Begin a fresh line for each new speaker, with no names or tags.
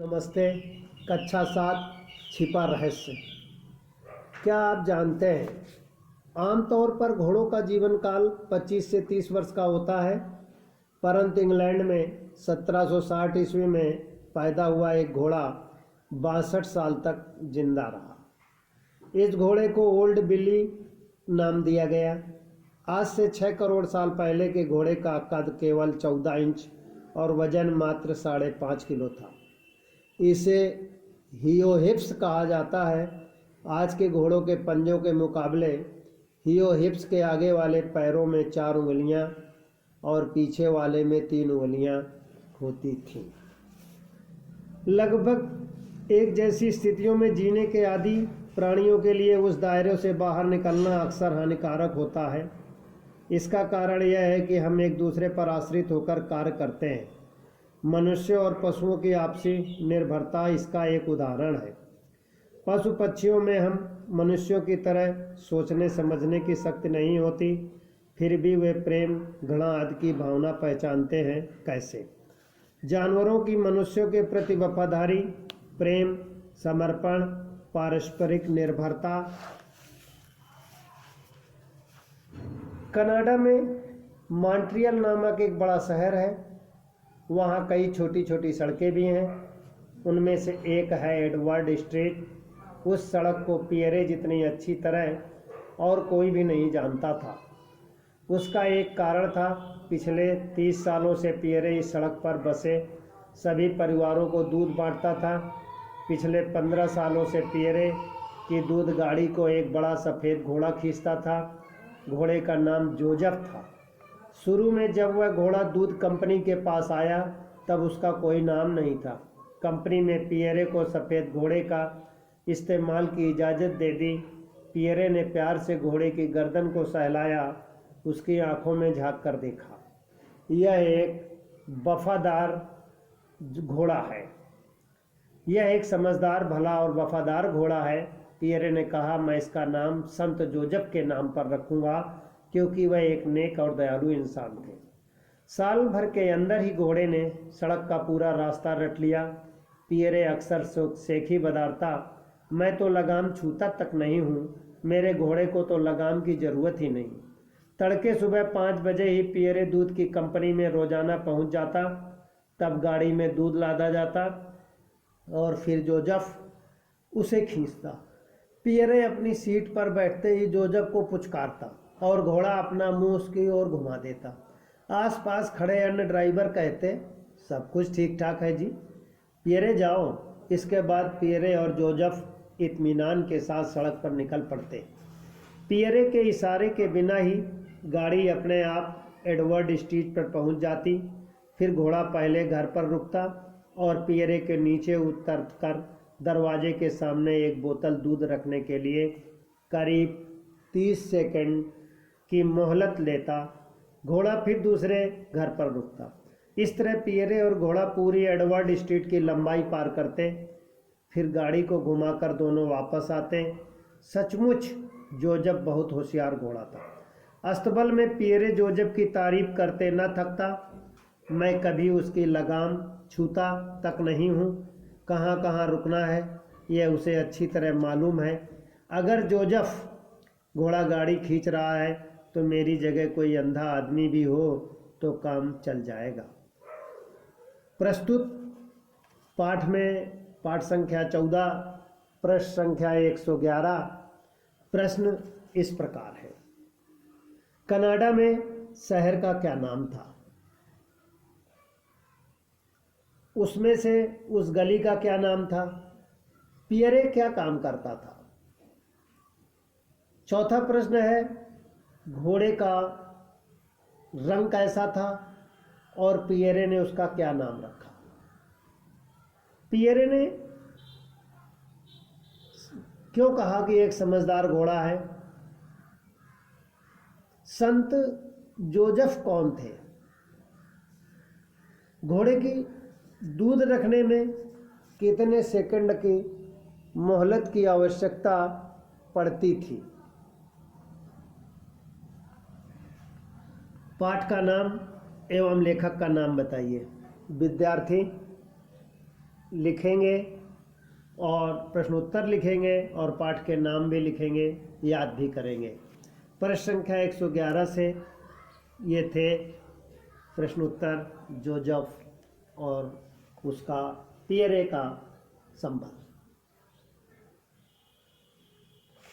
नमस्ते। कक्षा 7 छिपा रहस्य। क्या आप जानते हैं आमतौर पर घोड़ों का जीवन काल 25 से 30 वर्ष का होता है, परंतु इंग्लैंड में 1760 ईस्वी में पैदा हुआ एक घोड़ा 62 साल तक जिंदा रहा। इस घोड़े को ओल्ड बिल्ली नाम दिया गया। आज से 6 करोड़ साल पहले के घोड़े का कद केवल 14 इंच और वजन मात्र 5.5 किलो था। इसे हियोहिप्स कहा जाता है। आज के घोड़ों के पंजों के मुकाबले हियोहिप्स के आगे वाले पैरों में 4 उंगलियां और पीछे वाले में 3 उंगलियां होती थीं। लगभग एक जैसी स्थितियों में जीने के आदी प्राणियों के लिए उस दायरे से बाहर निकलना अक्सर हानिकारक होता है। इसका कारण यह है कि हम एक दूसरे पर आश्रित होकर कार्य करते हैं। मनुष्य और पशुओं की आपसी निर्भरता इसका एक उदाहरण है। पशु पक्षियों में हम मनुष्यों की तरह सोचने समझने की शक्ति नहीं होती, फिर भी वे प्रेम, घृणा आदि की भावना पहचानते हैं। कैसे? जानवरों की मनुष्यों के प्रति वफादारी, प्रेम, समर्पण, पारस्परिक निर्भरता। कनाडा में मॉन्ट्रियल नामक एक बड़ा शहर है। वहाँ कई छोटी छोटी सड़कें भी हैं। उनमें से एक है एडवर्ड स्ट्रीट। उस सड़क को पियरे जितनी अच्छी तरह और कोई भी नहीं जानता था। उसका एक कारण था, पिछले 30 सालों से पियरे इस सड़क पर बसे सभी परिवारों को दूध बांटता था। पिछले 15 सालों से पियरे की दूध गाड़ी को एक बड़ा सफ़ेद घोड़ा खींचता था। घोड़े का नाम जोजफ था। शुरू में जब वह घोड़ा दूध कंपनी के पास आया तब उसका कोई नाम नहीं था। कंपनी ने पियरे को सफ़ेद घोड़े का इस्तेमाल की इजाज़त दे दी। पियरे ने प्यार से घोड़े की गर्दन को सहलाया, उसकी आंखों में झांक कर देखा। यह एक वफादार घोड़ा है। यह एक समझदार, भला और वफादार घोड़ा है। पियरे ने कहा, मैं इसका नाम संत जोजफ के नाम पर रखूँगा क्योंकि वह एक नेक और दयालु इंसान थे। साल भर के अंदर ही घोड़े ने सड़क का पूरा रास्ता रट लिया। पियरे अक्सर सेखी बदारता, मैं तो लगाम छूता तक नहीं हूँ, मेरे घोड़े को तो लगाम की ज़रूरत ही नहीं। तड़के सुबह 5 बजे ही पियरे दूध की कंपनी में रोज़ाना पहुँच जाता। तब गाड़ी में दूध लादा जाता और फिर जोजफ उसे खींचता। पियरे अपनी सीट पर बैठते ही जोजफ को पुचकारता और घोड़ा अपना मुंह उसकी ओर घुमा देता। आसपास खड़े अन्य ड्राइवर कहते, सब कुछ ठीक ठाक है जी, पियरे जाओ। इसके बाद पियरे और जोजफ इत्मीनान के साथ सड़क पर निकल पड़ते। पियरे के इशारे के बिना ही गाड़ी अपने आप एडवर्ड स्ट्रीट पर पहुंच जाती। फिर घोड़ा पहले घर पर रुकता और पियरे के नीचे उतर कर दरवाजे के सामने एक बोतल दूध रखने के लिए करीब 30 सेकंड की मोहलत लेता। घोड़ा फिर दूसरे घर पर रुकता। इस तरह पियरे और घोड़ा पूरी एडवर्ड स्ट्रीट की लंबाई पार करते। फिर गाड़ी को घुमाकर दोनों वापस आते। सचमुच जोजफ बहुत होशियार घोड़ा था। अस्तबल में पियरे जोजफ की तारीफ करते न थकता। मैं कभी उसकी लगाम छूता तक नहीं हूँ। कहाँ कहाँ रुकना है यह उसे अच्छी तरह मालूम है। अगर जोजफ घोड़ा गाड़ी खींच रहा है तो मेरी जगह कोई अंधा आदमी भी हो तो काम चल जाएगा। प्रस्तुत पाठ में पाठ संख्या 14, प्रश्न संख्या 111। प्रश्न इस प्रकार है, कनाडा में शहर का क्या नाम था? उसमें से उस गली का क्या नाम था? पियरे क्या काम करता था? चौथा प्रश्न है, घोड़े का रंग कैसा था और पियरे ने उसका क्या नाम रखा? पियरे ने क्यों कहा कि एक समझदार घोड़ा है? संत जोजफ कौन थे? घोड़े की दूध रखने में कितने सेकंड की मोहलत की आवश्यकता पड़ती थी? पाठ का नाम एवं लेखक का नाम बताइए। विद्यार्थी लिखेंगे और प्रश्नोत्तर लिखेंगे और पाठ के नाम भी लिखेंगे, याद भी करेंगे। प्रश्न संख्या 111 से ये थे प्रश्नोत्तर जोसेफ और उसका पियरे का संबंध।